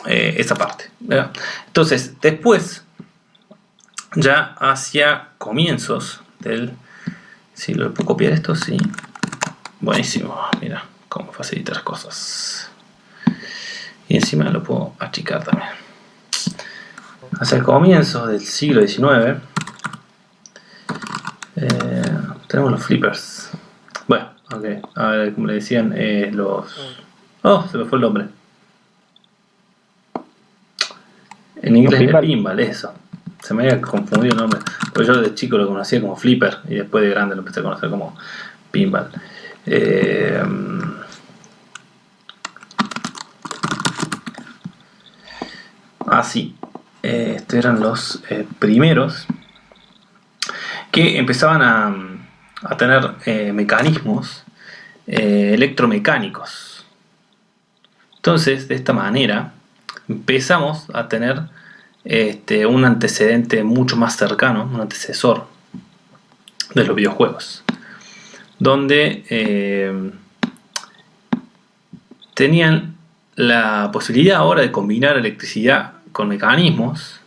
esa parte, ¿verdad? Entonces, después, ya hacia comienzos del siglo, ¿puedo copiar esto? Sí. Buenísimo, mira cómo facilita las cosas. Y encima lo puedo achicar también. Hacia el comienzo del siglo XIX tenemos los flippers. Bueno, ok, a ver, como le decían, los... Oh, se me fue el nombre. En inglés es pinball, eso. Se me había confundido el nombre. Pero yo de chico lo conocía como flipper y después de grande lo empecé a conocer como pinball. Así. Estos eran los primeros que empezaban a tener mecanismos electromecánicos. Entonces, de esta manera, empezamos a tener un antecedente mucho más cercano, un antecesor de los videojuegos, donde tenían la posibilidad ahora de combinar electricidad con mecanismos.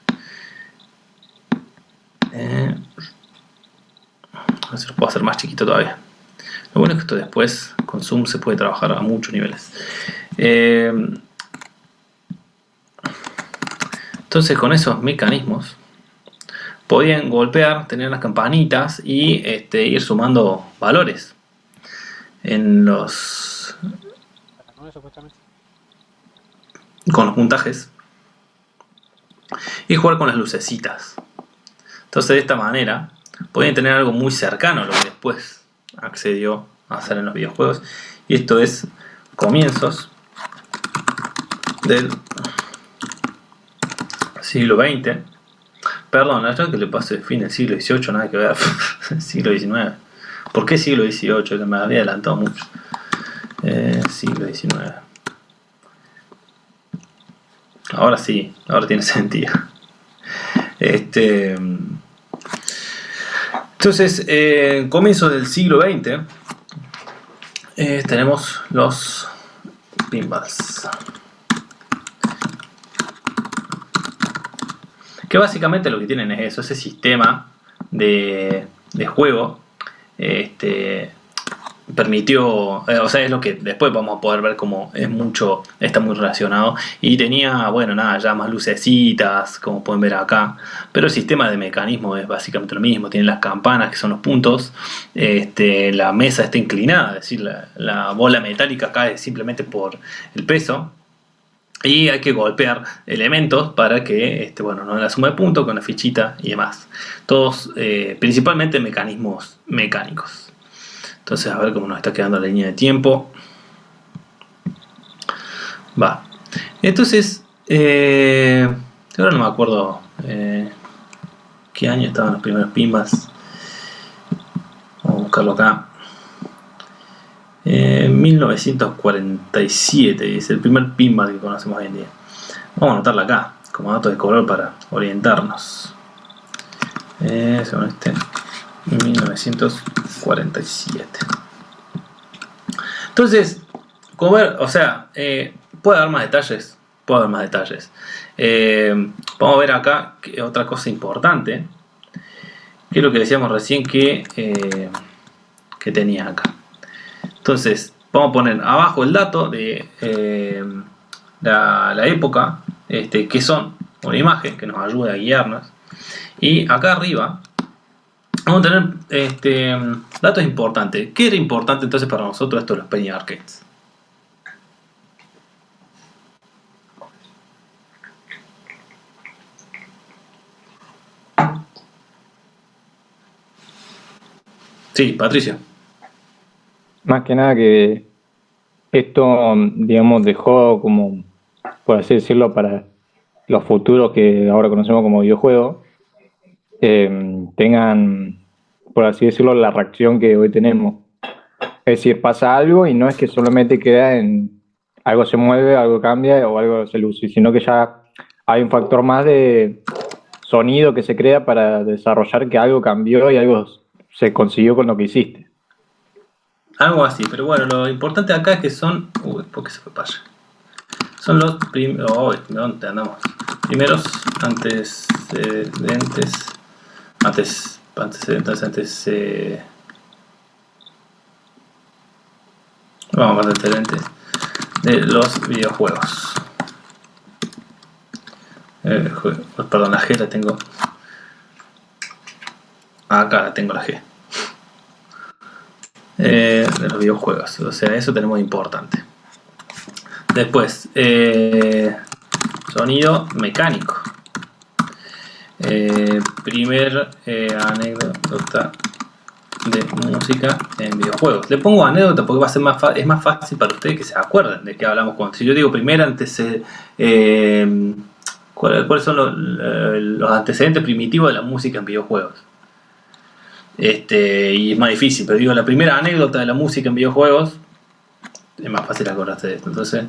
A ver si lo puedo hacer más chiquito todavía. Lo bueno es que esto después con Zoom se puede trabajar a muchos niveles. Entonces con esos mecanismos podían golpear, tener las campanitas y ir sumando valores en los con los puntajes y jugar con las lucecitas. Entonces de esta manera podían tener algo muy cercano a lo que después accedió a hacer en los videojuegos, y esto es comienzos del siglo XX. Perdón, allá que le pase fin del siglo XVIII, nada que ver. Siglo XIX. ¿Por qué siglo XVIII? Que me había adelantado mucho. Siglo XIX. Ahora sí, ahora tiene sentido. Entonces, en comienzos del siglo XX tenemos los pinballs, que básicamente lo que tienen es eso, ese sistema de juego permitió, o sea, es lo que después vamos a poder ver como es mucho, está muy relacionado, y tenía, bueno, nada, ya más lucecitas, como pueden ver acá, pero el sistema de mecanismo es básicamente lo mismo. Tiene las campanas, que son los puntos, la mesa está inclinada, es decir, la bola metálica cae simplemente por el peso, y hay que golpear elementos para que, bueno, no den la suma de puntos con la fichita y demás. Todos, principalmente mecanismos mecánicos. Entonces, a ver cómo nos está quedando la línea de tiempo. Va. Entonces, ahora no me acuerdo qué año estaban los primeros pinballs. Vamos a buscarlo acá. 1947 es el primer pinball que conocemos hoy en día. Vamos a anotarla acá como dato de color para orientarnos. Según 1947. Entonces, como ver, o sea, puede haber más detalles. Vamos a ver acá otra cosa importante, que es lo que decíamos recién que tenía acá. Entonces, vamos a poner abajo el dato de la época, que son una imagen que nos ayuda a guiarnos, y acá arriba vamos a tener datos importantes. ¿Qué era importante entonces para nosotros esto de los penny arcades? Sí, Patricio. Más que nada que esto, digamos, dejó como, por así decirlo, para los futuros que ahora conocemos como videojuegos, tengan, por así decirlo, la reacción que hoy tenemos. Es decir, pasa algo y no es que solamente queda en algo se mueve, algo cambia o algo se luce, sino que ya hay un factor más de sonido que se crea para desarrollar que algo cambió y algo se consiguió con lo que hiciste. Algo así, pero bueno, lo importante acá es que son... Uy, ¿por qué se fue para allá? Son los ¿dónde andamos? Primeros antecedentes. Vamos a antecedentes de los videojuegos. Perdón, la G la tengo. Acá la tengo la G. De los videojuegos. O sea, eso tenemos importante. Después, sonido mecánico. Primer anécdota de música en videojuegos. Le pongo anécdota porque va a ser es más fácil para ustedes que se acuerden de qué hablamos cuando. Si yo digo primer antecedente, ¿cuáles son los antecedentes primitivos de la música en videojuegos? Y es más difícil, pero digo la primera anécdota de la música en videojuegos, es más fácil acordarse de esto. Entonces,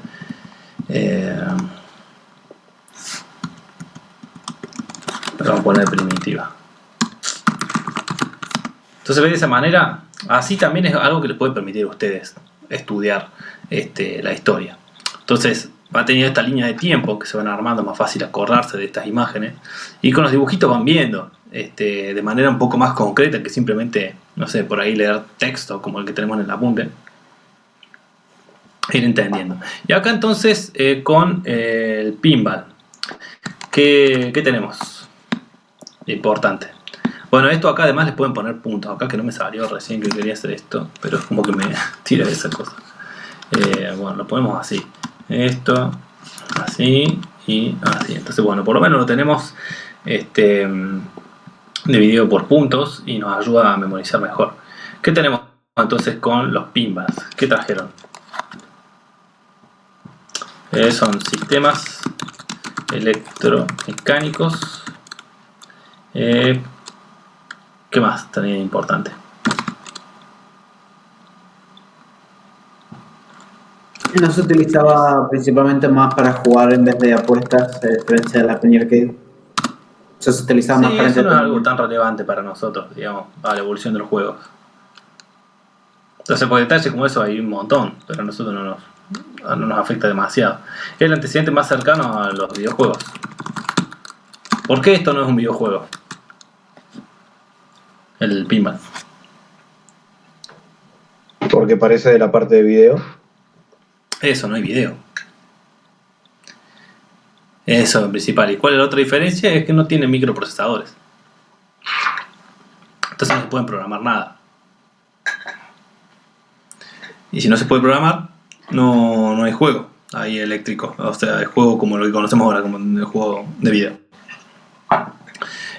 vamos a poner primitiva. Entonces, de esa manera, así también es algo que les puede permitir a ustedes estudiar la historia. Entonces, va teniendo esta línea de tiempo que se van armando, más fácil acordarse de estas imágenes, y con los dibujitos van viendo de manera un poco más concreta que simplemente, no sé, por ahí leer texto como el que tenemos en el apunte, ir entendiendo. Y acá entonces con el pinball, ¿qué tenemos? Importante. Bueno, esto acá además les pueden poner puntos. Acá que no me salió recién que quería hacer esto, pero es como que me tira esa cosa. Bueno, lo ponemos así. Esto, así y así. Entonces, bueno, por lo menos lo tenemos dividido por puntos y nos ayuda a memorizar mejor. ¿Qué tenemos entonces con los pinballs? ¿Qué trajeron? Son sistemas electromecánicos. ¿Qué más tenía importante? No se utilizaba principalmente más para jugar en vez de apuestas, a diferencia de la Premier Cave. Se utilizaba más para eso no es algo tan relevante para nosotros, digamos, a la evolución de los juegos. Entonces, por detalles como eso hay un montón, pero a nosotros no nos afecta demasiado. Es el antecedente más cercano a los videojuegos. ¿Por qué esto no es un videojuego? El pinball. Porque parece de la parte de video. Eso, no hay video. Eso es lo principal. ¿Y cuál es la otra diferencia? Es que no tiene microprocesadores. Entonces no se pueden programar nada. Y si no se puede programar, no hay juego ahí eléctrico. O sea, el juego como lo que conocemos ahora, como el juego de video.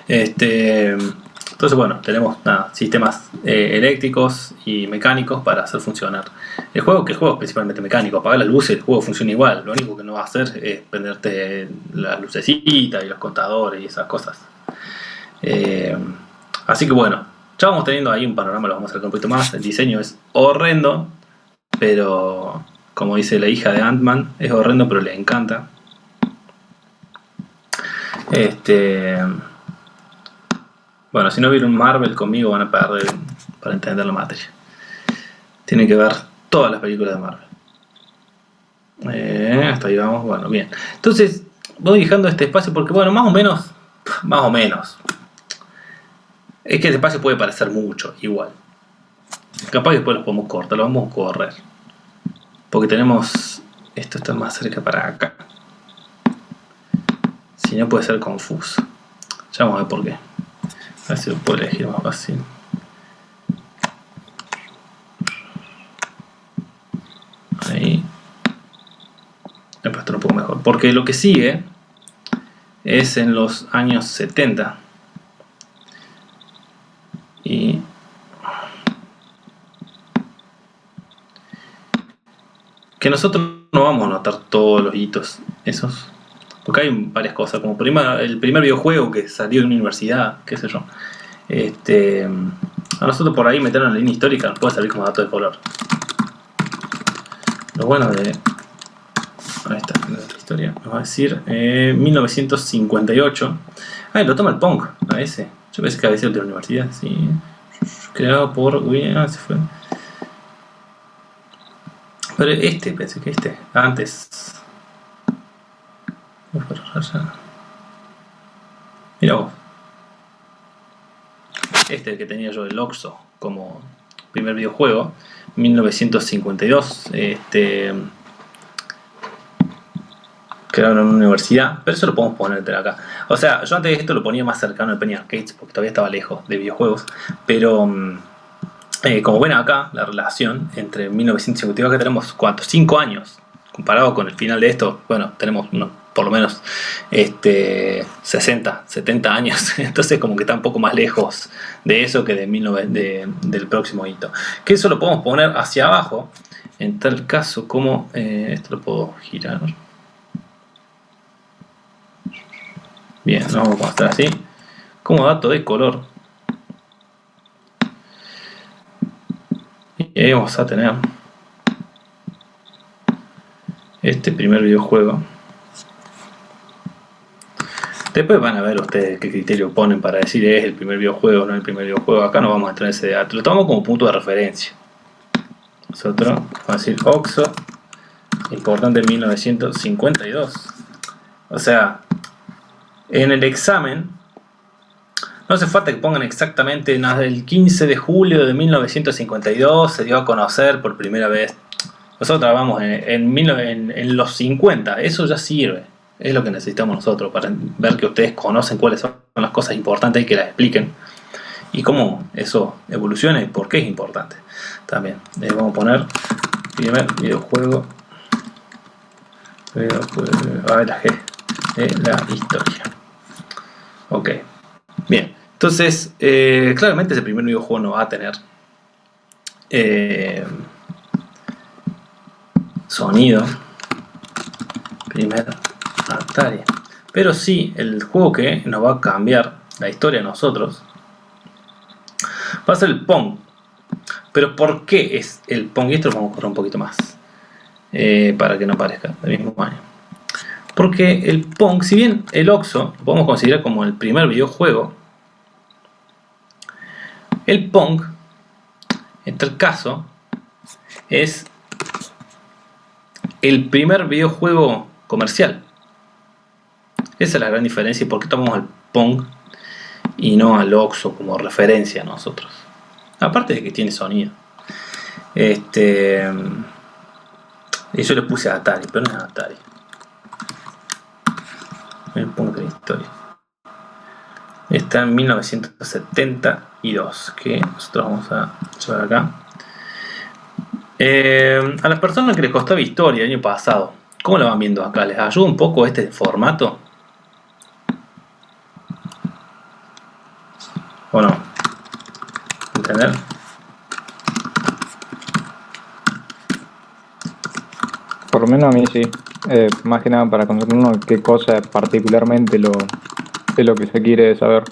Entonces, bueno, tenemos sistemas eléctricos y mecánicos para hacer funcionar el juego, que el juego es principalmente mecánico. Apagar las luces, el juego funciona igual. Lo único que no va a hacer es prenderte las lucecitas y los contadores y esas cosas. Así que bueno, ya vamos teniendo ahí un panorama, lo vamos a hacer un poquito más. El diseño es horrendo, pero como dice la hija de Ant-Man, es horrendo pero le encanta. Bueno, si no vieron Marvel conmigo van a perder para entender la materia. Tienen que ver todas las películas de Marvel. Hasta ahí vamos, bueno, bien. Entonces, voy dejando este espacio porque, bueno, más o menos. Es que este espacio puede parecer mucho, igual. Capaz que después lo podemos cortar, lo vamos a correr. Porque tenemos... Esto está más cerca para acá. Si no puede ser confuso. Ya vamos a ver por qué. A ver si lo puedo elegir más fácil. Ahí. He puesto un poco mejor. Porque lo que sigue es en los años 70. Y que nosotros no vamos a notar todos los hitos esos. Porque hay varias cosas, como el primer videojuego que salió de una universidad, qué sé yo. A nosotros por ahí meterlo en la línea histórica nos puede salir como dato de color. Lo bueno de... Ahí está, la historia. Nos va a decir 1958. Lo toma el Pong, a ese. Yo pensé que había sido de la universidad, sí. Creado por... se fue. Pero pensé que antes... Mira vos. Este que tenía yo, el Oxo, como primer videojuego, 1952. Crearon en una universidad, pero eso lo podemos poner de acá. O sea, yo antes de esto lo ponía más cercano al Penny Arcades porque todavía estaba lejos de videojuegos. Pero como ven acá, la relación entre 1952, que tenemos ¿cuántos? 5 años. Comparado con el final de esto, bueno, tenemos por lo menos 60, 70 años. Entonces como que está un poco más lejos de eso que del próximo hito. Que eso lo podemos poner hacia abajo. En tal caso como... esto lo puedo girar. Bien, lo vamos a mostrar así. Como dato de color. Y ahí vamos a tener este primer videojuego. Después van a ver ustedes qué criterio ponen para decir es el primer videojuego o no el primer videojuego. Acá no vamos a entrar en ese debate. Lo tomamos como punto de referencia. Nosotros vamos a decir Oxo, importante, 1952. O sea, en el examen no hace falta que pongan exactamente nada. El 15 de julio de 1952 se dio a conocer por primera vez. Nosotros vamos en los 50. Eso ya sirve. Es lo que necesitamos nosotros para ver que ustedes conocen cuáles son las cosas importantes y que las expliquen. Y cómo eso evoluciona y por qué es importante. También vamos a poner primer videojuego. A ver, la G de la historia. Ok. Bien. Entonces, claramente ese primer videojuego no va a tener sonido. Primer Atari. Pero sí, el juego que nos va a cambiar la historia de nosotros va a ser el Pong. Pero ¿por qué es el Pong? Y esto lo vamos a correr un poquito más para que no parezca del mismo año. Porque el Pong, si bien el Oxo lo podemos considerar como el primer videojuego, el Pong, en tal caso, es el primer videojuego comercial. Esa es la gran diferencia y por qué tomamos al Pong y no al Oxo como referencia a nosotros. Aparte de que tiene sonido. Y yo le puse a Atari, pero no es Atari. El Pong de la historia. Está en 1972, que nosotros vamos a llevar acá. A las personas que les costaba historia el año pasado, ¿cómo lo van viendo acá? ¿Les ayuda un poco este formato? ¿O no? ¿Entender? Por lo menos a mí sí. Más que nada para conocer uno qué cosa particularmente es lo que se quiere saber.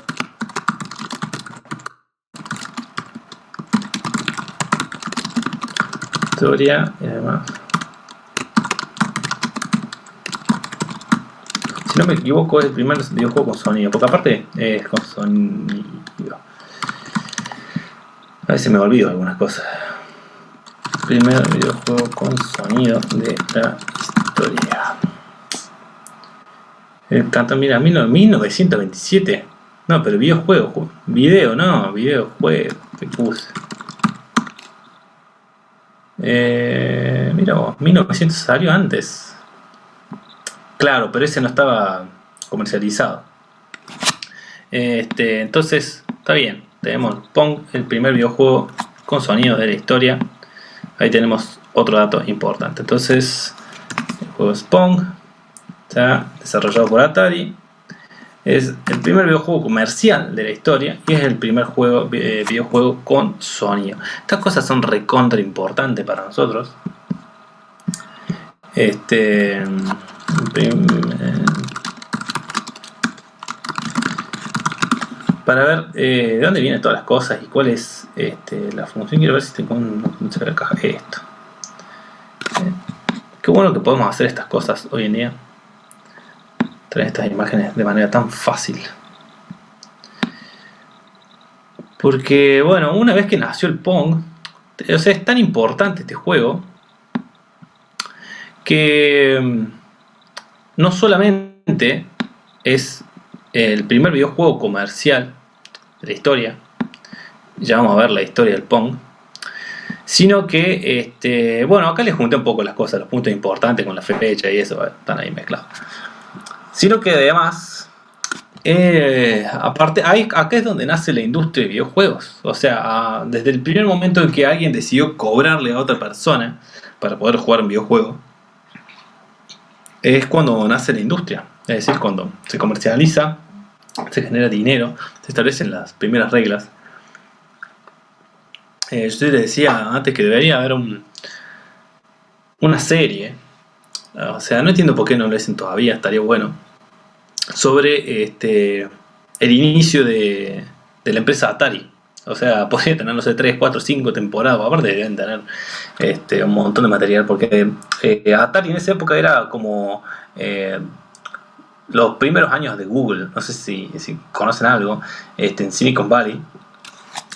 Historia y además. Si no me equivoco, es el primer videojuego con sonido, porque aparte es con sonido. A veces me olvido algunas cosas. Primer videojuego con sonido de la historia. Mira, 1927. No, pero videojuego. Video, no, videojuego. Te puse. Mira vos, 1900 salió antes. Claro, pero ese no estaba comercializado. Entonces, está bien. Tenemos Pong, el primer videojuego con sonido de la historia. Ahí tenemos otro dato importante. Entonces, el juego es Pong. Está desarrollado por Atari. Es el primer videojuego comercial de la historia y es el primer videojuego con sonido. Estas cosas son recontra importantes para nosotros. Para ver de dónde vienen todas las cosas y cuál es la función. Quiero ver si tengo una caja. Esto. Qué bueno que podemos hacer estas cosas hoy en día. Traer estas imágenes de manera tan fácil. Porque, bueno, una vez que nació el Pong, o sea, es tan importante este juego que no solamente es el primer videojuego comercial de la historia. Ya vamos a ver la historia del Pong. Sino que, bueno, acá les junté un poco las cosas, los puntos importantes con la fecha y eso, están ahí mezclados. Sino que además, aparte, acá es donde nace la industria de videojuegos. O sea, desde el primer momento en que alguien decidió cobrarle a otra persona para poder jugar un videojuego, es cuando nace la industria. Es decir, cuando se comercializa, se genera dinero, se establecen las primeras reglas. Yo te decía antes que debería haber una serie, o sea, no entiendo por qué no lo hacen todavía, estaría bueno, sobre el inicio de la empresa Atari. O sea, podría tener, no sé, 3, 4, 5 temporadas, aparte deben tener un montón de material, porque Atari en esa época era como los primeros años de Google, no sé si conocen algo, en Silicon Valley.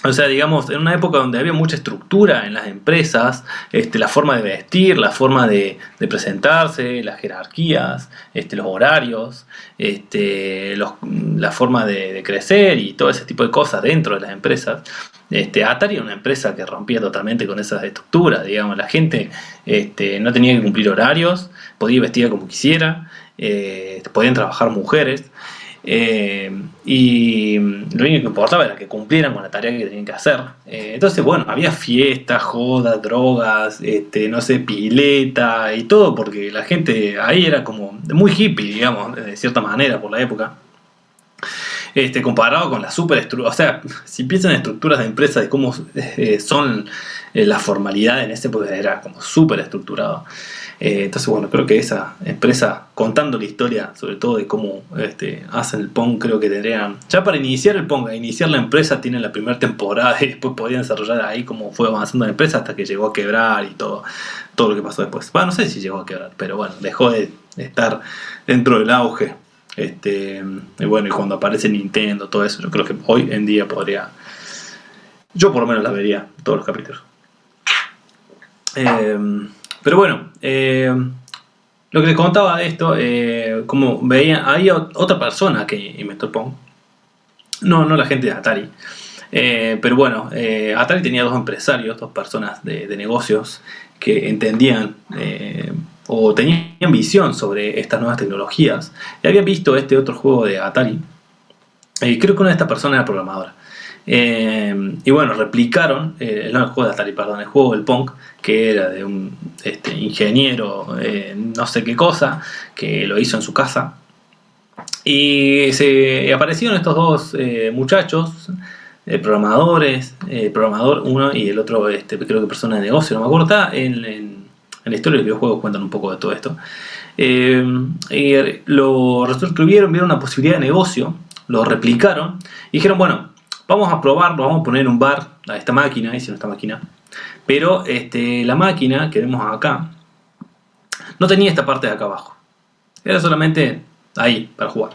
O sea, digamos, en una época donde había mucha estructura en las empresas, la forma de vestir, la forma de presentarse, las jerarquías, los horarios, la forma de crecer y todo ese tipo de cosas dentro de las empresas. Atari era una empresa que rompía totalmente con esas estructuras, digamos, la gente no tenía que cumplir horarios, podía vestir como quisiera, podían trabajar mujeres. Y lo único que importaba era que cumplieran con la tarea que tenían que hacer. Entonces, bueno, había fiestas, jodas, drogas, no sé, pileta y todo, porque la gente ahí era como muy hippie, digamos, de cierta manera por la época. Comparado con la superestructura, o sea, si piensan en estructuras de empresas, de cómo son la formalidad en ese época, era como súper estructurado. Entonces, bueno, creo que esa empresa, contando la historia, sobre todo de cómo hacen el Pong, creo que tendrían, ya para iniciar el Pong, iniciar la empresa, tienen la primera temporada y después podían desarrollar ahí cómo fue avanzando la empresa hasta que llegó a quebrar y todo lo que pasó después. Bueno, no sé si llegó a quebrar, pero bueno, dejó de estar dentro del auge. Y bueno, y cuando aparece Nintendo, todo eso, yo creo que hoy en día podría, yo por lo menos la vería todos los capítulos. Pero bueno, lo que les contaba de esto, como veía, había otra persona que inventó el Pong, no la gente de Atari, pero bueno, Atari tenía dos empresarios, dos personas de negocios que entendían o tenían visión sobre estas nuevas tecnologías y habían visto este otro juego de Atari. Creo que una de estas personas era programadora. Y bueno, replicaron el juego de Atari, perdón, el juego del Pong, que era de un ingeniero, no sé qué cosa, que lo hizo en su casa. Y se aparecieron estos dos muchachos, programadores, programador uno y el otro, creo que persona de negocio, no me acuerdo, está en la historia de los videojuegos cuentan un poco de todo esto. Y lo resolvieron, vieron una posibilidad de negocio, lo replicaron y dijeron, bueno, vamos a probarlo, vamos a poner un bar a esta máquina, hicieron esta máquina, pero la máquina que vemos acá no tenía esta parte de acá abajo, era solamente ahí para jugar.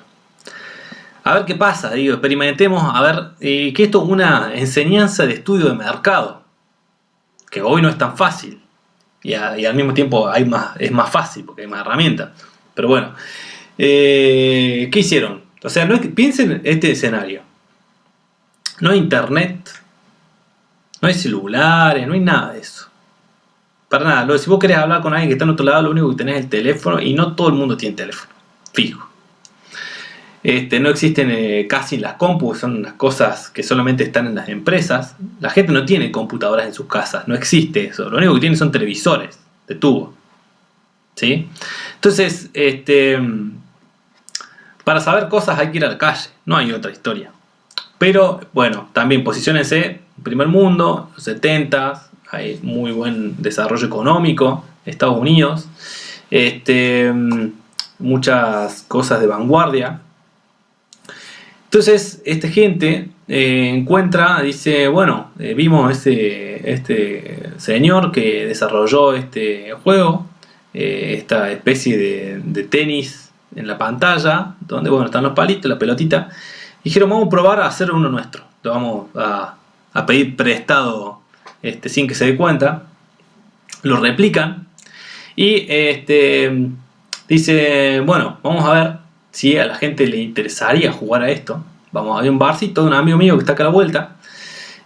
A ver qué pasa, digo, experimentemos, a ver, que esto es una enseñanza de estudio de mercado, que hoy no es tan fácil. Y al mismo tiempo es más fácil porque hay más herramientas. Pero bueno, ¿qué hicieron? O sea, piensen este escenario. No hay internet, no hay celulares, no hay nada de eso. Para nada. Si vos querés hablar con alguien que está en otro lado, lo único que tenés es el teléfono y no todo el mundo tiene teléfono. Fijo. No existen casi las compus, son unas cosas que solamente están en las empresas. La gente no tiene computadoras en sus casas, no existe eso. Lo único que tienen son televisores de tubo. ¿Sí? Entonces, para saber cosas hay que ir a la calle, no hay otra historia. Pero bueno, también posiciónense, primer mundo, los 70s, hay muy buen desarrollo económico, Estados Unidos, muchas cosas de vanguardia. Entonces, esta gente encuentra, dice, bueno, vimos este señor que desarrolló este juego, esta especie de tenis en la pantalla, donde bueno, están los palitos, la pelotita. Dijeron, vamos a probar a hacer uno nuestro. Lo vamos a pedir prestado sin que se dé cuenta. Lo replican. Y dice, bueno, vamos a ver si a la gente le interesaría jugar a esto. Vamos, había un barcito de un amigo mío que está acá a la vuelta.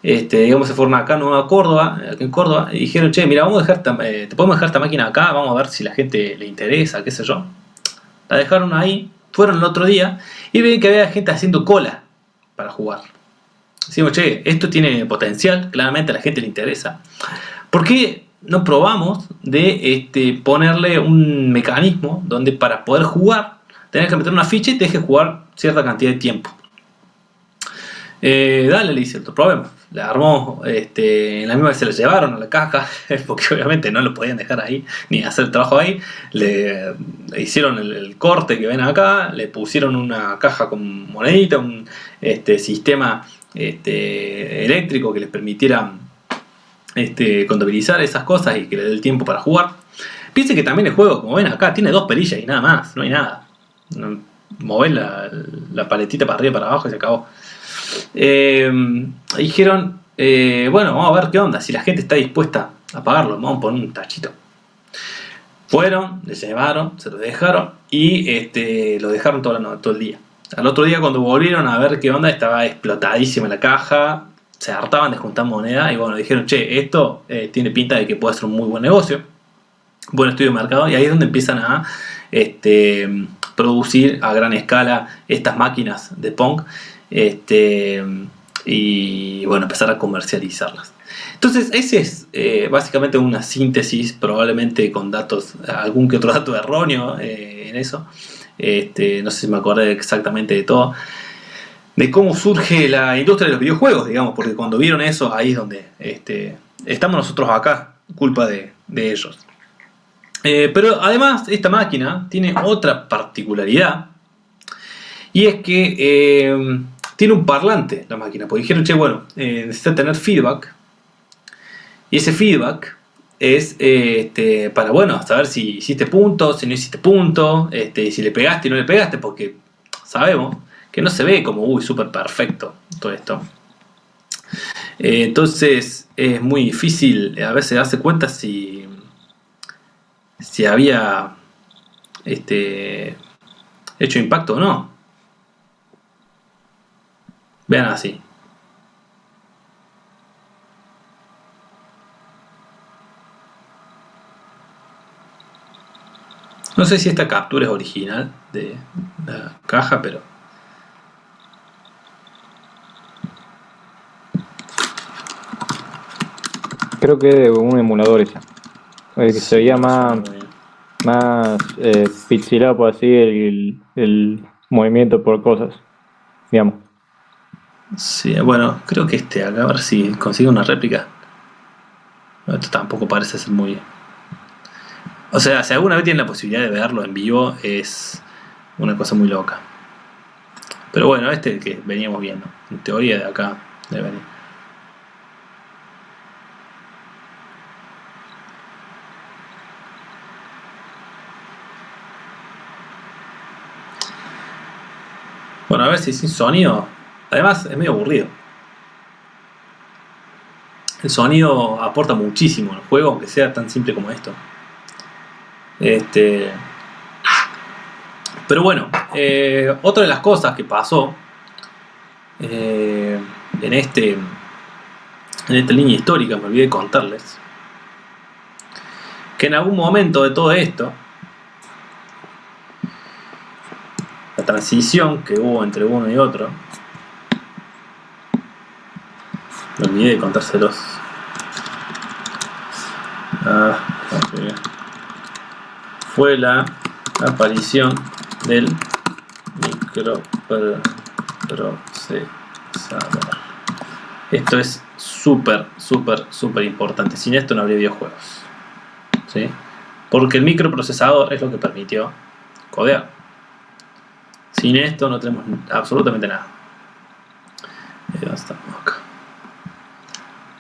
Digamos, se fueron acá a Nueva Córdoba, aquí en Córdoba, y dijeron, che, mira, vamos a dejar te podemos dejar esta máquina acá, vamos a ver si la gente le interesa, qué sé yo. La dejaron ahí, fueron el otro día y ven que había gente haciendo cola para jugar. Decimos, che, esto tiene potencial, claramente a la gente le interesa. ¿Por qué no probamos de ponerle un mecanismo donde para poder jugar tenés que meter una ficha y te deje jugar cierta cantidad de tiempo? Dale, le dice, probemos. La armó, en la misma vez se la llevaron a la caja, porque obviamente no lo podían dejar ahí, ni hacer el trabajo ahí. Le hicieron el corte que ven acá, le pusieron una caja con monedita, un sistema eléctrico que les permitiera contabilizar esas cosas y que le dé el tiempo para jugar. Piensen que también el juego, como ven acá, tiene 2 perillas y nada más, no hay nada. Movés la paletita para arriba y para abajo y se acabó. Dijeron, bueno, vamos a ver qué onda, si la gente está dispuesta a pagarlo, vamos a poner un tachito. Fueron, les llevaron, se lo dejaron y lo dejaron todo el día. Al otro día, cuando volvieron a ver qué onda, estaba explotadísima la caja, se hartaban de juntar moneda y bueno, dijeron, che, esto tiene pinta de que puede ser un muy buen negocio, buen estudio de mercado, y ahí es donde empiezan a producir a gran escala estas máquinas de Pong. Y bueno, empezar a comercializarlas. Entonces, ese es básicamente una síntesis, probablemente con datos, algún que otro dato erróneo en eso. No sé si me acordé exactamente de todo, de cómo surge la industria de los videojuegos, digamos, porque cuando vieron eso, ahí es donde estamos nosotros acá, culpa de ellos. Pero además, esta máquina tiene otra particularidad, y es que tiene un parlante la máquina, porque dijeron, che, bueno, necesita tener feedback, y ese feedback es para, bueno, saber si hiciste punto, si no hiciste punto, si le pegaste y no le pegaste, porque sabemos que no se ve como, súper perfecto todo esto. Entonces es muy difícil a veces darse cuenta si había hecho impacto o no. Vean así. No sé si esta captura es original de la caja, pero Creo que es un emulador esa. Que se veía más pixelado, por así, el movimiento por cosas, digamos. sí, bueno, creo que acá, a ver si consigo una réplica. Esto tampoco parece ser muy... O sea, si alguna vez tienen la posibilidad de verlo en vivo, es una cosa muy loca. Pero bueno, que veníamos viendo, en teoría de acá debe venir. Bueno, a ver si sin sonido. Además, es medio aburrido. El sonido aporta muchísimo al juego, aunque sea tan simple como esto. Pero bueno, otra de las cosas que pasó en esta línea histórica, me olvidé de contarles, que en algún momento de todo esto, la transición que hubo entre uno y otro, me olvidé de contárselos. Fue la aparición del microprocesador. Esto es súper importante. Sin esto no habría videojuegos, ¿sí? Porque el microprocesador es lo que permitió codear. Sin esto no tenemos absolutamente nada. Acá.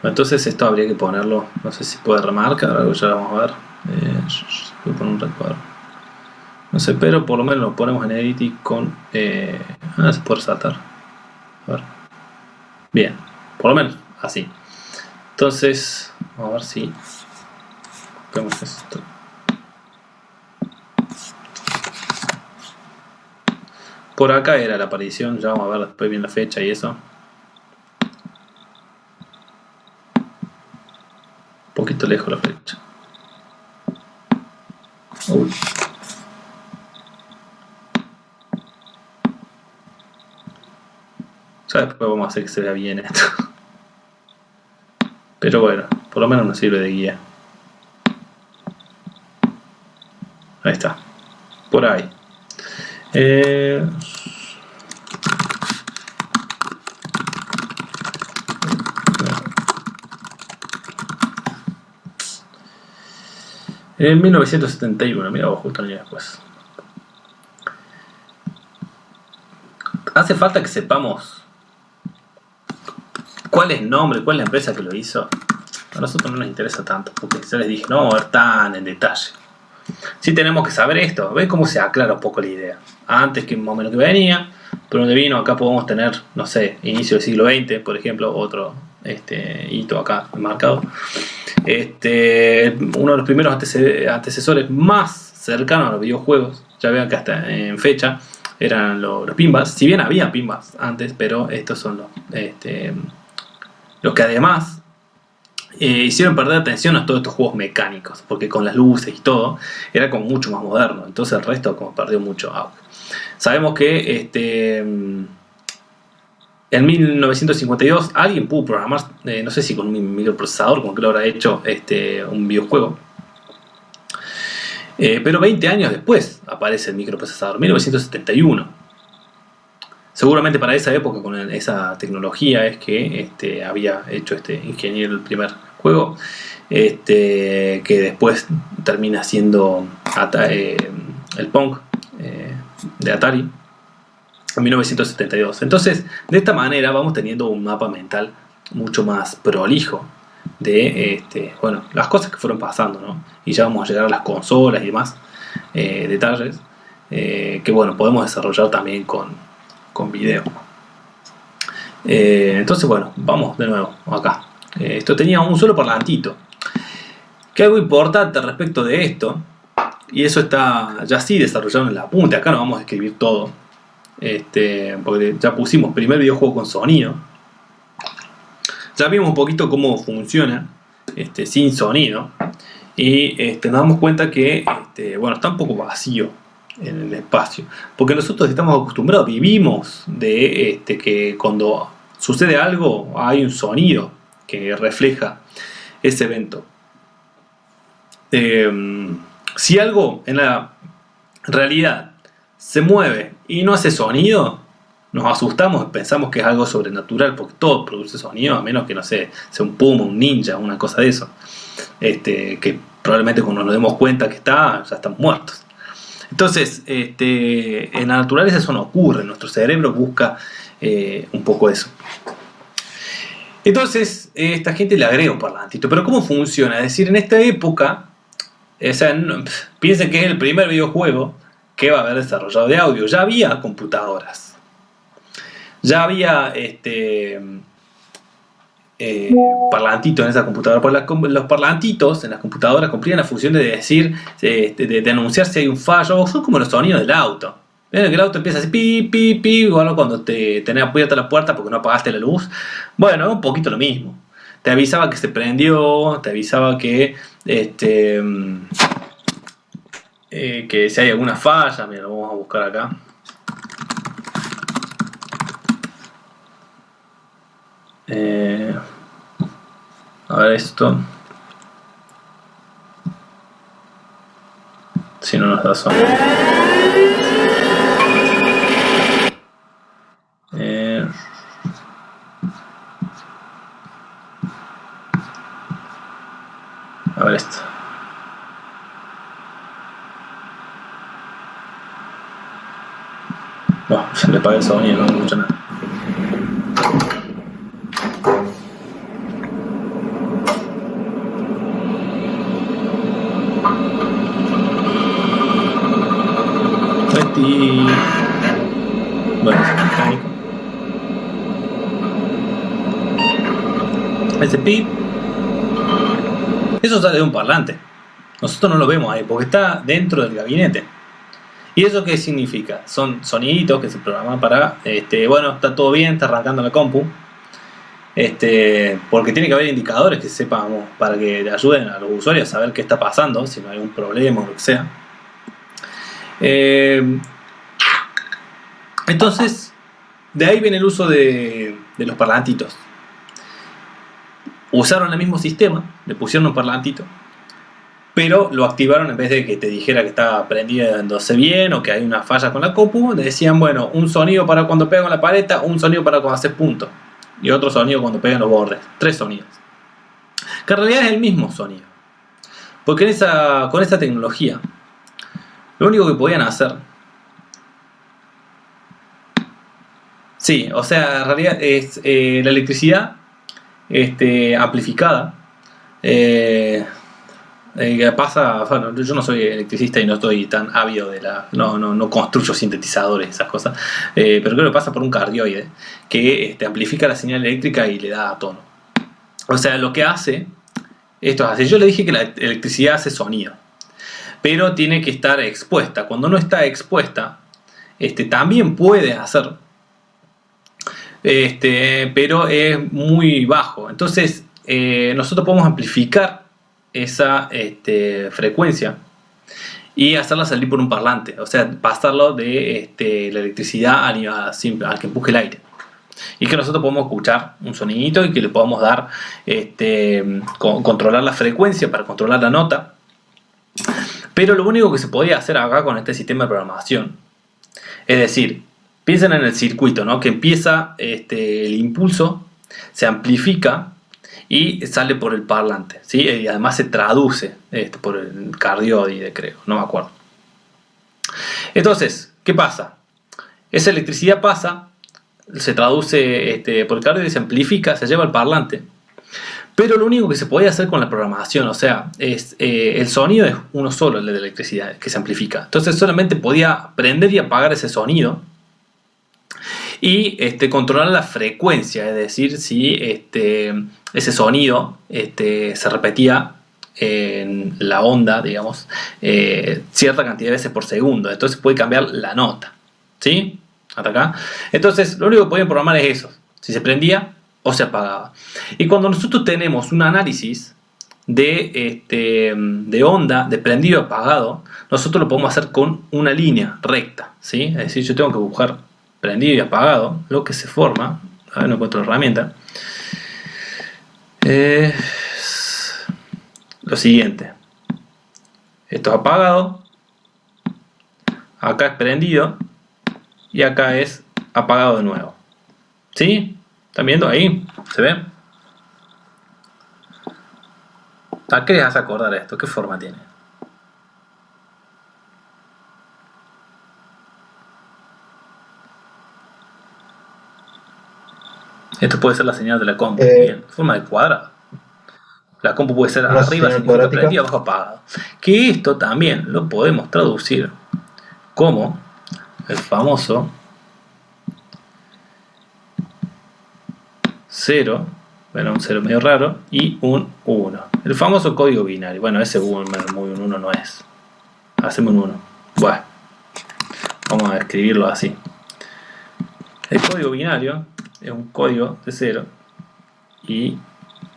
Entonces esto habría que ponerlo, no sé si puede remarcar, algo ya vamos a ver. Voy a poner un recuadro. No sé, pero por lo menos lo ponemos en editing con... se puede resaltar. A ver. Bien, por lo menos así. Entonces, vamos a ver si... Vemos esto. Por acá era la aparición, ya vamos a ver después bien la fecha y eso. Un poquito lejos la fecha. Uy. Ya después vamos a hacer que se vea bien esto. Pero bueno, por lo menos nos sirve de guía. Ahí está. Por ahí. En 1971, mira vos, justo el año después. Hace falta que sepamos cuál es el nombre, cuál es la empresa que lo hizo. A nosotros no nos interesa tanto, porque ya les dije, no vamos a ver tan en detalle. Sí tenemos que saber esto, ¿ves cómo se aclara un poco la idea? Antes que más o menos que venía, pero donde vino, acá podemos tener, no sé, inicio del siglo XX, por ejemplo, otro hito acá marcado. Uno de los primeros antecesores más cercanos a los videojuegos, ya vean que hasta en fecha, eran los pinballs. Si bien había pinballs antes, pero estos son los que además hicieron perder atención a todos estos juegos mecánicos, porque con las luces y todo era como mucho más moderno, entonces el resto como perdió mucho auge. Sabemos que en 1952 alguien pudo programar, no sé si con un microprocesador, como que lo habrá hecho un videojuego, pero 20 años después aparece el microprocesador, 1971. Seguramente para esa época, con esa tecnología, es que había hecho este ingeniero el primer juego, que después termina siendo el Pong de Atari en 1972. Entonces, de esta manera vamos teniendo un mapa mental mucho más prolijo de bueno, las cosas que fueron pasando, ¿no? Y ya vamos a llegar a las consolas y demás detalles que bueno, podemos desarrollar también con video. Entonces bueno, vamos de nuevo acá. Esto tenía un solo parlantito. Que algo importante respecto de esto, y eso está ya sí desarrollado en el apunte, acá no vamos a escribir todo, porque ya pusimos primer videojuego con sonido. Ya vimos un poquito cómo funciona sin sonido, y nos damos cuenta que bueno, está un poco vacío en el espacio, porque nosotros estamos acostumbrados, vivimos de que cuando sucede algo hay un sonido que refleja ese evento. Si algo en la realidad se mueve y no hace sonido, nos asustamos y pensamos que es algo sobrenatural, porque todo produce sonido, a menos que, no sé, sea un puma, un ninja, una cosa de eso, que probablemente cuando nos demos cuenta que ya estamos muertos. Entonces, en la naturaleza eso no ocurre, nuestro cerebro busca un poco eso. Entonces, esta gente le agrega un parlantito. Pero ¿cómo funciona? Es decir, en esta época, piensen que es el primer videojuego que va a haber desarrollado de audio. Ya había computadoras. Ya había parlantitos en esa computadora. Pues los parlantitos en las computadoras cumplían la función de decir, de anunciar si hay un fallo. Son como los sonidos del auto. Ven que el auto empieza así, pi, pi, pi, igual cuando tenés abierta la puerta porque no apagaste la luz. Bueno, un poquito lo mismo. Te avisaba que se prendió, te avisaba que que si hay alguna falla. Mira, lo vamos a buscar acá. A ver esto. Si no nos da sonido. A ver esto. No, se le apaga el sonido, no escucha nada. Bueno, es mecánico. Ese pip, eso sale de un parlante. Nosotros no lo vemos ahí porque está dentro del gabinete. ¿Y eso qué significa? Son soniditos que se programan para, bueno, está todo bien, está arrancando la compu. Porque tiene que haber indicadores que sepamos para que le ayuden a los usuarios a saber qué está pasando, si no hay algún problema o lo que sea. Entonces, de ahí viene el uso de los parlantitos. Usaron el mismo sistema, le pusieron un parlantito, pero lo activaron en vez de que te dijera que estaba prendiéndose bien o que hay una falla con la compu. Le decían, bueno, un sonido para cuando pega con la paleta, un sonido para cuando haces punto y otro sonido cuando pegan los bordes. 3 sonidos, que en realidad es el mismo sonido, porque con esa tecnología lo único que podían hacer, sí, o sea, en realidad es la electricidad amplificada. Pasa, bueno, yo no soy electricista y no estoy tan ávido de no construyo sintetizadores, esas cosas, pero creo que pasa por un cardioide que amplifica la señal eléctrica y le da tono. O sea, lo que hace, esto es así. Yo le dije que la electricidad hace sonido, pero tiene que estar expuesta. Cuando no está expuesta, también puede hacer, pero es muy bajo. Entonces, nosotros podemos amplificar esa frecuencia y hacerla salir por un parlante, o sea, pasarlo de la electricidad al que empuje el aire, y que nosotros podemos escuchar un sonidito y que le podamos dar controlar la frecuencia para controlar la nota. Pero lo único que se podía hacer acá con este sistema de programación, es decir, piensen en el circuito, ¿no? Que empieza el impulso, se amplifica y sale por el parlante, ¿sí? Y además se traduce por el cardioide, creo, no me acuerdo. Entonces, ¿qué pasa? Esa electricidad pasa, se traduce por el cardioide, se amplifica, se lleva al parlante. Pero lo único que se podía hacer con la programación, o sea, el sonido es uno solo, el de la electricidad, que se amplifica. Entonces solamente podía prender y apagar ese sonido y controlar la frecuencia, es decir, si ese sonido se repetía en la onda, digamos, cierta cantidad de veces por segundo. Entonces puede cambiar la nota, ¿sí? Hasta acá. Entonces lo único que podían programar es eso, si se prendía o se apagaba. Y cuando nosotros tenemos un análisis de onda, de prendido y apagado, nosotros lo podemos hacer con una línea recta, ¿sí? Es decir, yo tengo que buscar prendido y apagado, lo que se forma, a ver, no encuentro la herramienta, lo siguiente: esto es apagado, acá es prendido y acá es apagado de nuevo, ¿sí? ¿Están viendo ahí? ¿Se ve? ¿A qué les hace acordar esto? ¿Qué forma tiene? Esto puede ser la señal de la compu, bien, forma de cuadrado. La compu puede ser arriba significa prendido, abajo apagado. Que esto también lo podemos traducir como el famoso 0, bueno, un 0 medio raro, y un 1. El famoso código binario. Bueno, ese un 1 no es. Hacemos un 1. Bueno, vamos a escribirlo así. El código binario es un código de 0 y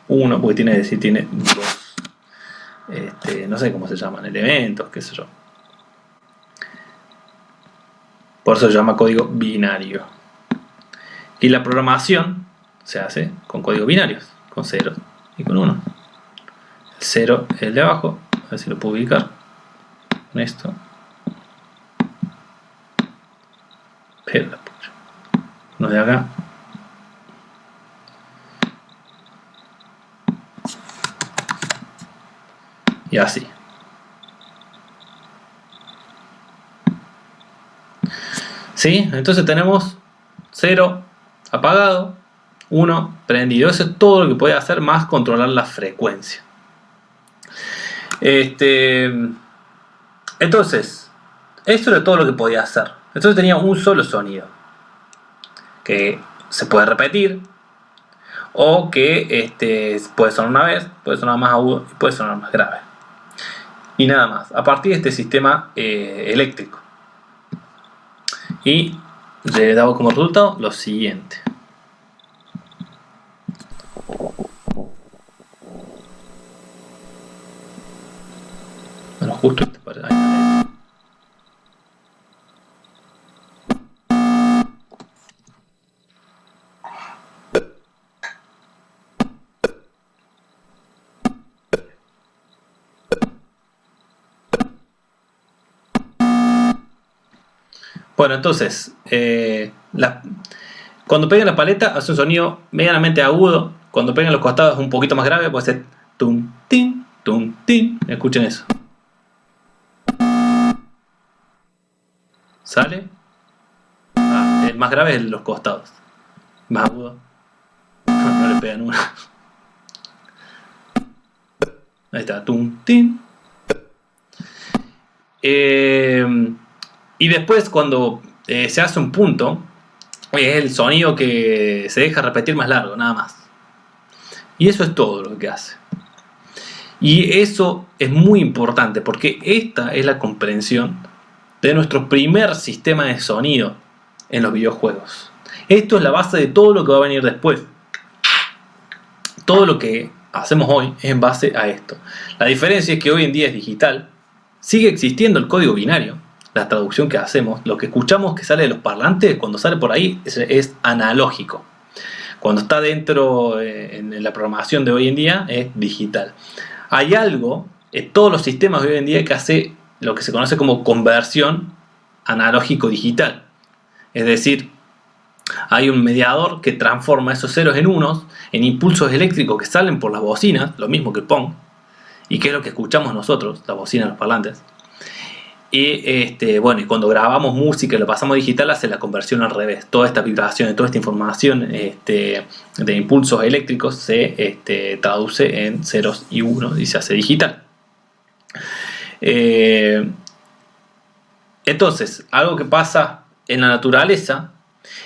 1, porque tiene dos, no sé cómo se llaman, elementos, qué sé yo. Por eso se llama código binario. Y la programación se hace con códigos binarios, con 0 y con 1. El 0 es el de abajo, a ver si lo puedo ubicar con esto. Pero la pucha. Uno de acá. Y así. ¿Sí? Entonces tenemos 0 apagado, 1 prendido. Eso es todo lo que puede hacer, más controlar la frecuencia. Entonces, esto era todo lo que podía hacer. Entonces tenía un solo sonido, que se puede repetir, o que puede sonar una vez, puede sonar más agudo y puede sonar más grave. Y nada más, a partir de este sistema eléctrico. y le daba como resultado lo siguiente. Bueno, justo este para ahí. Bueno, entonces, cuando pega en la paleta hace un sonido medianamente agudo. Cuando pega en los costados es un poquito más grave, puede ser tum, tin, tum, tin. Escuchen eso. ¿Sale? El más grave es el de los costados. Más agudo. No le pegan una. Ahí está, tum, tin. Y después cuando se hace un punto, es el sonido que se deja repetir más largo, nada más. Y eso es todo lo que hace. Y eso es muy importante porque esta es la comprensión de nuestro primer sistema de sonido en los videojuegos. Esto es la base de todo lo que va a venir después. Todo lo que hacemos hoy es en base a esto. La diferencia es que hoy en día es digital. Sigue existiendo el código binario. La traducción que hacemos, lo que escuchamos que sale de los parlantes, cuando sale por ahí es analógico. Cuando está dentro en la programación de hoy en día es digital. Hay algo en todos los sistemas de hoy en día que hace lo que se conoce como conversión analógico-digital. Es decir, hay un mediador que transforma esos ceros en unos, en impulsos eléctricos que salen por las bocinas, lo mismo que el Pong, y que es lo que escuchamos nosotros, las bocinas, los parlantes. Y bueno, y cuando grabamos música y lo pasamos digital, hace la conversión al revés. Toda esta vibración, toda esta información de impulsos eléctricos se traduce en ceros y unos y se hace digital. Entonces, algo que pasa en la naturaleza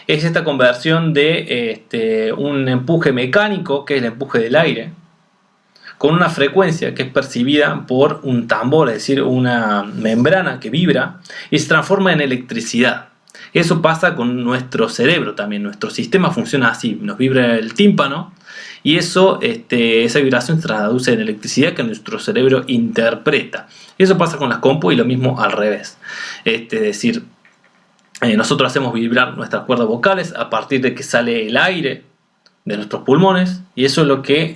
es esta conversión de un empuje mecánico, que es el empuje del aire, con una frecuencia que es percibida por un tambor, es decir, una membrana que vibra y se transforma en electricidad. Eso pasa con nuestro cerebro también. Nuestro sistema funciona así: nos vibra el tímpano y esa vibración se traduce en electricidad que nuestro cerebro interpreta. Eso pasa con las compu y lo mismo al revés. Es decir, nosotros hacemos vibrar nuestras cuerdas vocales a partir de que sale el aire de nuestros pulmones, y eso es lo que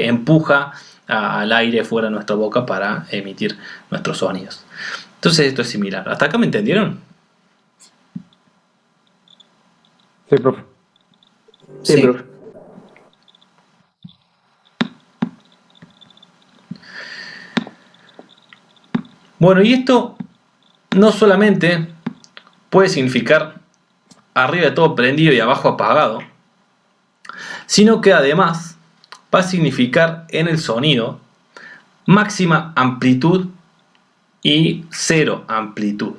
empuja al aire fuera de nuestra boca para emitir nuestros sonidos. Entonces esto es similar. ¿Hasta acá me entendieron? Sí, profe. Sí. profe. Bueno, y esto no solamente puede significar arriba de todo prendido y abajo apagado, sino que además va a significar en el sonido máxima amplitud y cero amplitud.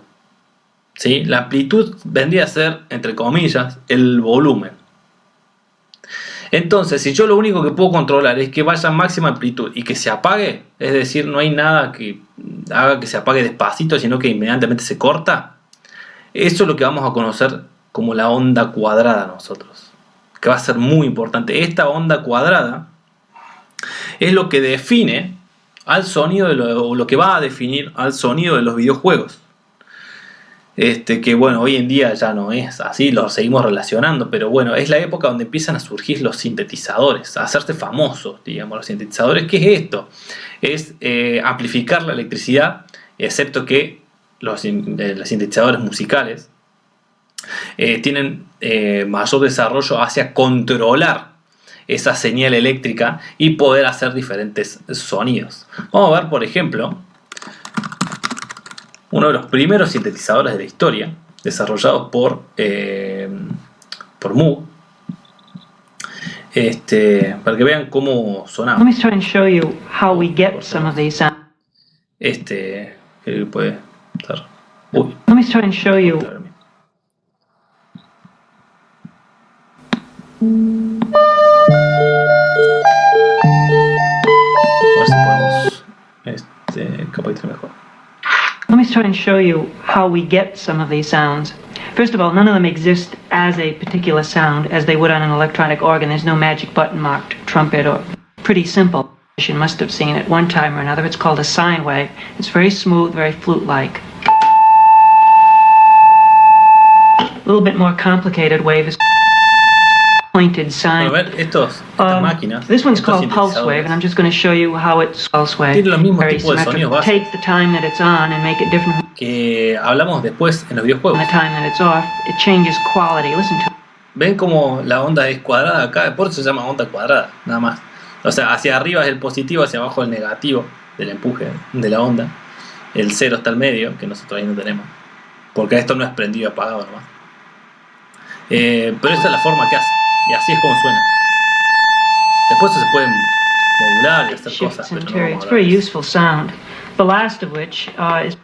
¿Sí? La amplitud vendría a ser, entre comillas, el volumen. Entonces, si yo lo único que puedo controlar es que vaya a máxima amplitud y que se apague, es decir, no hay nada que haga que se apague despacito, sino que inmediatamente se corta, eso es lo que vamos a conocer como la onda cuadrada nosotros, que va a ser muy importante. Esta onda cuadrada es lo que define al sonido lo que va a definir al sonido de los videojuegos. Que bueno, hoy en día ya no es así, lo seguimos relacionando, pero bueno, es la época donde empiezan a surgir los sintetizadores, a hacerse famosos, digamos, los sintetizadores. ¿Qué es esto? Es amplificar la electricidad, excepto que los sintetizadores musicales tienen mayor desarrollo hacia controlar esa señal eléctrica y poder hacer diferentes sonidos. Vamos a ver, por ejemplo, uno de los primeros sintetizadores de la historia, desarrollados por Moog, para que vean cómo sonaba. Let me try and show you how we get some of these sounds. Que puede estar. Uy. Let me try and show you. A ver si podemos capitalizar mejor. Let me try and show you how we get some of these sounds. First of all, none of them exist as a particular sound as they would on an electronic organ. There's no magic button marked trumpet or pretty simple. You must have seen it one time or another. It's called a sine wave. It's very smooth, very flute-like. A little bit more complicated wave is pointed sine. A ver, estas máquinas. This one's estos called pulse wave, and I'm just going to show you how it's pulse wave. Tiene los mismos Very tipos de symmetrical. sonidos básicos Take the time that it's on and make it different from que hablamos después en los videojuegos. the time that it's off. It changes quality. Listen to it. ¿Ven cómo la onda es cuadrada acá? Por eso se llama onda cuadrada, nada más. O sea, hacia arriba es el positivo, hacia abajo el negativo del empuje de la onda. El cero está al medio, que nosotros ahí no tenemos. Porque esto no es prendido y apagado nomás. Pero esa es la forma que hace. Y así es como suena. Después se pueden modular y hacer cosas. Shifts Pero, no interior. vamos It's a a very hablar de eso. useful sound. The last of which is.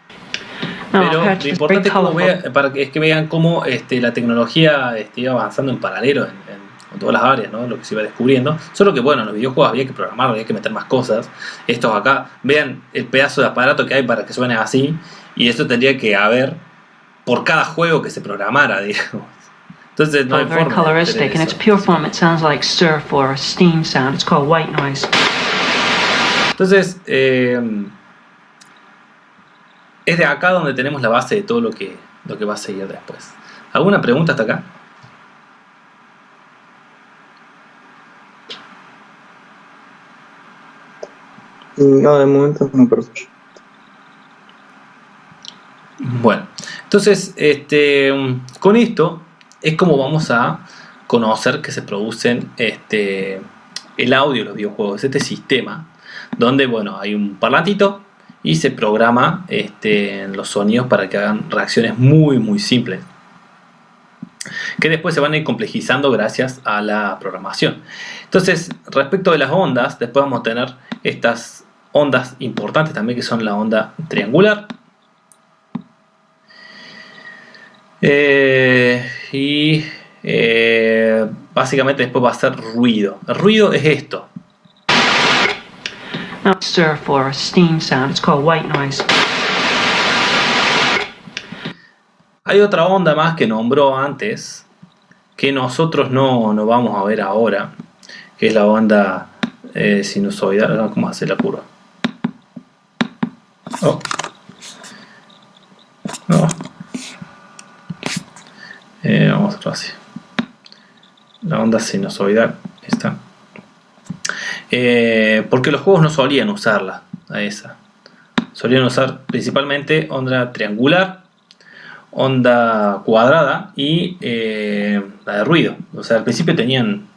No, Pero patch lo is importante very es, como colorful. es que vean cómo la tecnología iba avanzando en paralelo en todas las áreas, ¿no? Lo que se iba descubriendo. Solo que, bueno, en los videojuegos había que programar, había que meter más cosas. Estos acá, vean el pedazo de aparato que hay para que suene así. Y eso tendría que haber por cada juego que se programara, digamos. Entonces no hay Very forma de coloristic. tener In its eso. pure form, it sounds like surf or a steam sound. It's called white noise. Entonces, es de acá donde tenemos la base de todo lo que va a seguir después. ¿Alguna pregunta hasta acá? No, de momento no, perfecto. Bueno, entonces con esto es como vamos a conocer que se producen el audio de los videojuegos, este sistema donde, bueno, hay un parlantito y se programa los sonidos para que hagan reacciones muy muy simples que después se van a ir complejizando gracias a la programación. Entonces, respecto de las ondas, después vamos a tener estas ondas importantes también, que son la onda triangular. Básicamente después va a ser ruido. El ruido es esto. Now, surf or a steam sound. It's called white noise. Hay otra onda más que nombró antes, que nosotros no vamos a ver ahora, que es la onda sinusoidal. ¿Cómo hace la curva? Oh. No. Vamos a hacerlo así. La onda sinusoidal. Esta. Porque los juegos no solían usarla a esa. Solían usar principalmente onda triangular, onda cuadrada y la de ruido. O sea, al principio tenían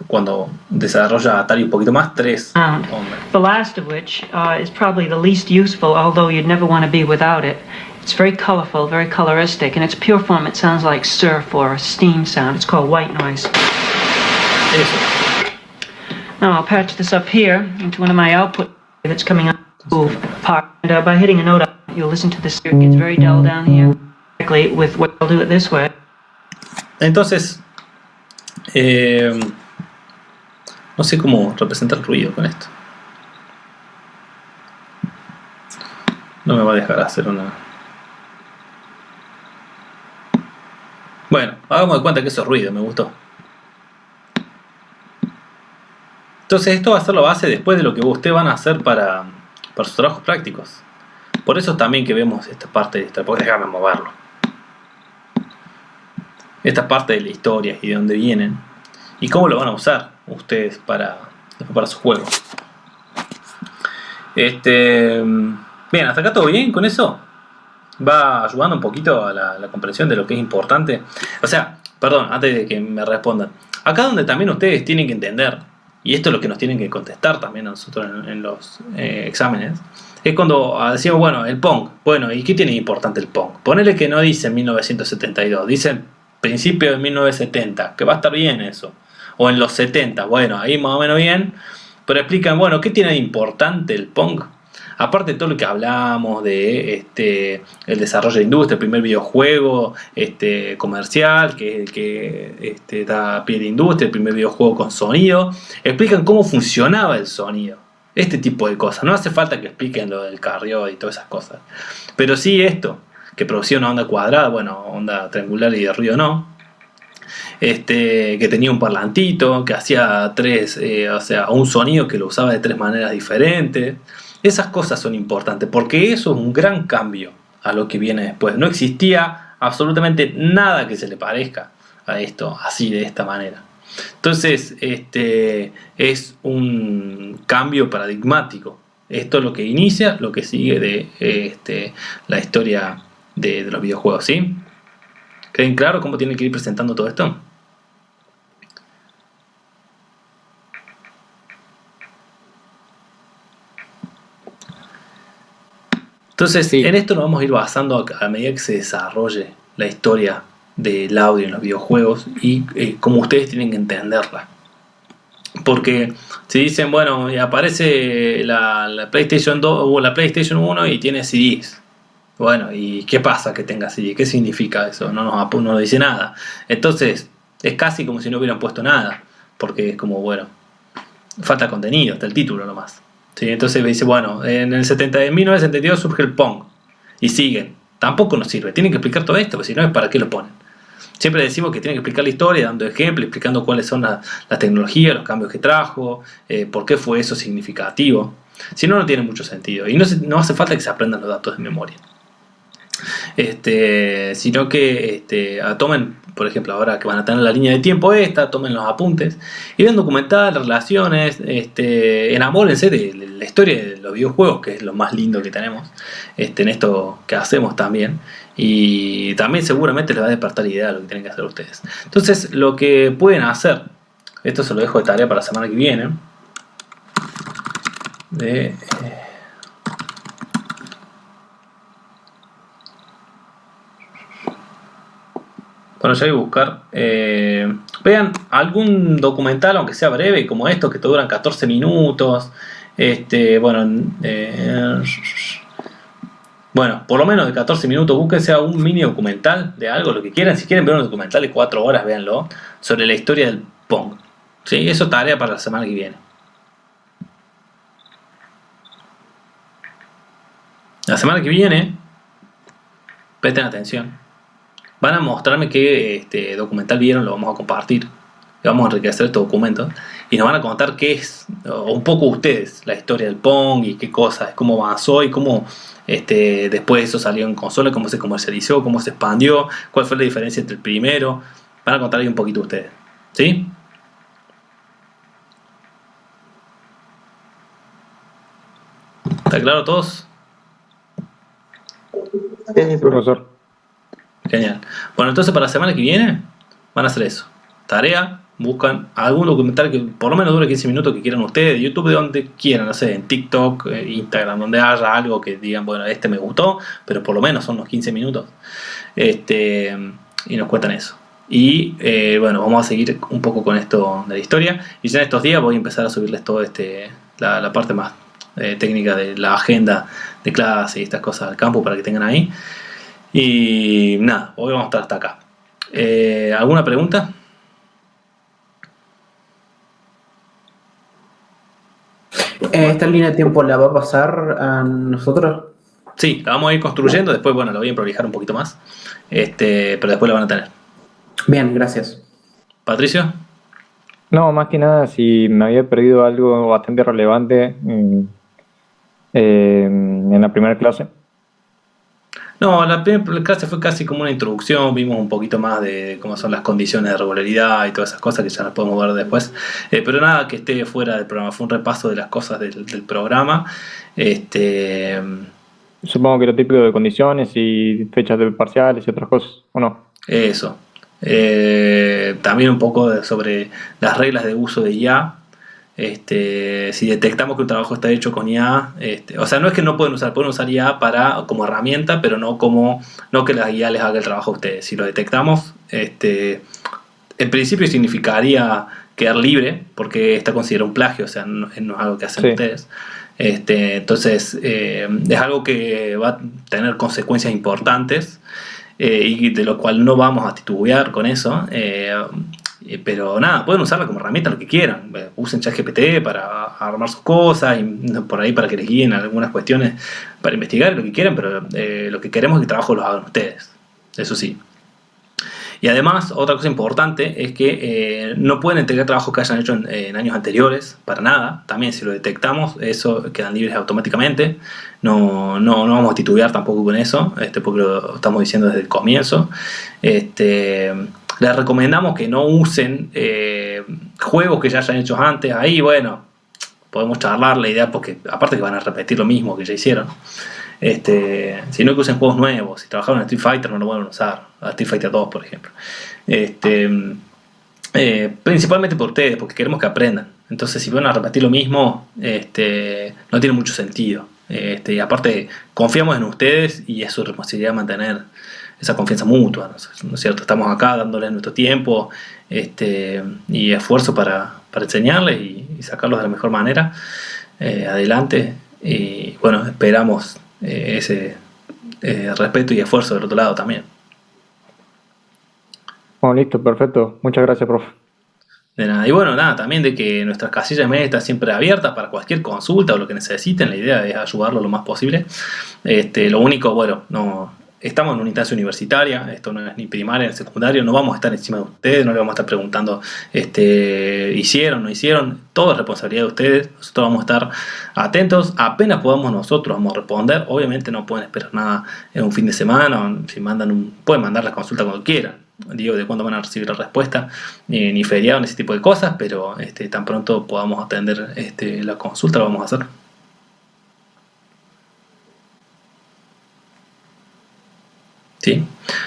cuando desarrolla Atari un poquito más, 3 Sound. ondas. The last of which is probably the least useful, although you'd never want to be without it. It's very colorful, very coloristic. In its pure form, it sounds like surf or a steam sound. It's called white noise. Eso. Now I'll patch this up here into one of my output that's coming up part. And by hitting a note, you'll listen to this. It gets very dull down here. Exactly with what I'll do it this way. Entonces, no sé cómo representar el ruido con esto. No me va a dejar hacer una... Bueno, hagamos de cuenta que eso es ruido, me gustó. Entonces esto va a ser la base después de lo que ustedes van a hacer para sus trabajos prácticos. Por eso también que vemos esta parte de esta... Porque déjame moverlo. Esta parte de la historia y de dónde vienen. Y cómo lo van a usar ustedes para su juego. Bien, hasta acá todo bien con eso. Va ayudando un poquito a la comprensión de lo que es importante. O sea, perdón, antes de que me respondan. Acá donde también ustedes tienen que entender, y esto es lo que nos tienen que contestar también a nosotros en los exámenes, es cuando decimos, bueno, el Pong. Bueno, ¿y qué tiene de importante el Pong? Ponele que no dice 1972, dice principio de 1970, que va a estar bien eso. O en los 70, bueno, ahí más o menos bien. Pero explican, bueno, ¿qué tiene de importante el Pong? Aparte de todo lo que hablamos de el desarrollo de industria, el primer videojuego comercial, que es el que da pie a la industria, el primer videojuego con sonido, explican cómo funcionaba el sonido. Este tipo de cosas. No hace falta que expliquen lo del carrió y todas esas cosas. Pero sí esto, que producía una onda cuadrada, bueno, onda triangular y de ruido no. Que tenía un parlantito, que hacía un sonido que lo usaba de 3 maneras diferentes. Esas cosas son importantes, porque eso es un gran cambio a lo que viene después. No existía absolutamente nada que se le parezca a esto, así de esta manera. Entonces, es un cambio paradigmático. Esto es lo que inicia, lo que sigue de la historia de los videojuegos, ¿sí? ¿Creen claro cómo tiene que ir presentando todo esto? Entonces, Sí. en esto nos vamos a ir basando a medida que se desarrolle la historia del audio en los videojuegos y cómo ustedes tienen que entenderla. Porque si dicen, bueno, y aparece la PlayStation 2 o la PlayStation 1 y tiene CDs. Bueno, ¿y qué pasa que tenga CD? ¿Qué significa eso? No nos dice nada. Entonces, es casi como si no hubieran puesto nada. Porque es como, bueno, falta contenido, está el título nomás. ¿Sí? Entonces me dice, bueno, en 1972 surge el Pong. Y siguen. Tampoco nos sirve. Tienen que explicar todo esto, porque si no, ¿para qué lo ponen? Siempre decimos que tienen que explicar la historia, dando ejemplos, explicando cuáles son las tecnologías, los cambios que trajo, por qué fue eso significativo. Si no, no tiene mucho sentido. Y no hace falta que se aprendan los datos de memoria. Sino que tomen, por ejemplo, ahora que van a tener la línea de tiempo tomen los apuntes y vean documental, relaciones, enamórense de la historia de los videojuegos, que es lo más lindo que tenemos en esto que hacemos también, y también seguramente les va a despertar idea de lo que tienen que hacer ustedes. Entonces, lo que pueden hacer, esto se lo dejo de tarea para la semana que viene, bueno, ya voy a buscar. Vean algún documental, aunque sea breve, como estos que te duran 14 minutos. Bueno, por lo menos de 14 minutos, búsquense a un mini documental de algo, lo que quieran. Si quieren ver un documental de 4 horas, véanlo, sobre la historia del Pong. ¿Sí? Eso es tarea para la semana que viene. La semana que viene, presten atención. Van a mostrarme qué documental vieron, lo vamos a compartir. Y vamos a enriquecer estos documentos. Y nos van a contar qué es, o un poco ustedes, la historia del Pong y qué cosas, cómo avanzó y cómo después eso salió en consola, cómo se comercializó, cómo se expandió, cuál fue la diferencia entre el primero. Van a contar ahí un poquito ustedes. ¿Sí? ¿Está claro todos? Sí, Profesor. Genial. Bueno, entonces para la semana que viene van a hacer eso. Tarea, buscan algún documental que por lo menos dure 15 minutos que quieran ustedes, de YouTube, de donde quieran, no sé, en TikTok, Instagram, donde haya algo que digan, bueno, me gustó, pero por lo menos son unos 15 minutos. Y nos cuentan eso. Y bueno, vamos a seguir un poco con esto de la historia. Y ya en estos días voy a empezar a subirles todo la parte más técnica de la agenda de clase y estas cosas al campo para que tengan ahí. Y nada, hoy vamos a estar hasta acá. ¿Alguna pregunta? ¿Esta línea de tiempo la va a pasar a nosotros? Sí, la vamos a ir construyendo. Después, bueno, la voy a improvisar un poquito más. Pero después la van a tener. Bien, gracias. ¿Patricio? No, más que nada, si me había perdido algo bastante relevante en la primera clase. No, la primera clase fue casi como una introducción, vimos un poquito más de cómo son las condiciones de regularidad y todas esas cosas que ya las podemos ver después, pero nada que esté fuera del programa, fue un repaso de las cosas del programa. Supongo que lo típico de condiciones y fechas de parciales y otras cosas, ¿o no? Eso. También un poco sobre las reglas de uso de IA. Si detectamos que un trabajo está hecho con IA, o sea, no es que no pueden usar IA como herramienta, pero no que la IA les haga el trabajo a ustedes. Si lo detectamos, en principio significaría quedar libre, porque está considerado un plagio, o sea, no es algo que hacen Sí. ustedes. Entonces, es algo que va a tener consecuencias importantes y de lo cual no vamos a titubear con eso. Pero nada, pueden usarla como herramienta lo que quieran. Usen ChatGPT para armar sus cosas y por ahí para que les guíen algunas cuestiones para investigar lo que quieran, pero lo que queremos es que el trabajo lo hagan ustedes. Eso sí. Y además, otra cosa importante es que no pueden entregar trabajos que hayan hecho en años anteriores, para nada. También si lo detectamos, eso quedan libres automáticamente. No vamos a titubear tampoco con eso, porque lo estamos diciendo desde el comienzo. Les recomendamos que no usen juegos que ya hayan hecho antes. Ahí, bueno, podemos charlar la idea, porque aparte que van a repetir lo mismo que ya hicieron. Sino que usen juegos nuevos. Si trabajaron en Street Fighter no lo vuelven a usar, a Street Fighter 2 por ejemplo. Principalmente por ustedes, porque queremos que aprendan. Entonces si van a repetir lo mismo, no tiene mucho sentido. Y aparte confiamos en ustedes y es su responsabilidad mantener esa confianza mutua, ¿no es cierto? Estamos acá dándoles nuestro tiempo y esfuerzo para enseñarles y sacarlos de la mejor manera adelante. Y bueno, esperamos ese respeto y esfuerzo del otro lado también. Bueno, listo, perfecto. Muchas gracias, profe. De nada. Y bueno, nada, también de que nuestras casillas de mail están siempre abiertas para cualquier consulta o lo que necesiten. La idea es ayudarlo lo más posible. Lo único, bueno, no estamos en una instancia universitaria, esto no es ni primaria ni secundaria, no vamos a estar encima de ustedes, no le vamos a estar preguntando hicieron, no hicieron, todo es responsabilidad de ustedes. Nosotros vamos a estar atentos, apenas podamos nosotros vamos a responder. Obviamente no pueden esperar nada en un fin de semana, o si pueden mandar la consulta cuando quieran. Digo de cuándo van a recibir la respuesta, ni feriado ni ese tipo de cosas, pero tan pronto podamos atender la consulta lo vamos a hacer. Sí.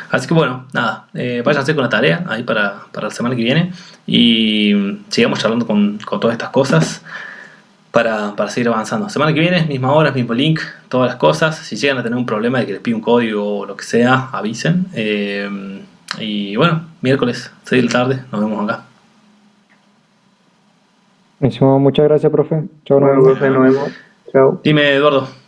Así que bueno, nada, váyanse con la tarea ahí para la semana que viene y sigamos charlando con todas estas cosas para seguir avanzando. Semana que viene, misma hora, mismo link, todas las cosas. Si llegan a tener un problema de que les pide un código o lo que sea, avisen. Y bueno, miércoles, 6 de la tarde, nos vemos acá. Buenísimo, muchas gracias, profe. Chao, Bueno, profe, nos vemos. Chao. Dime, Eduardo.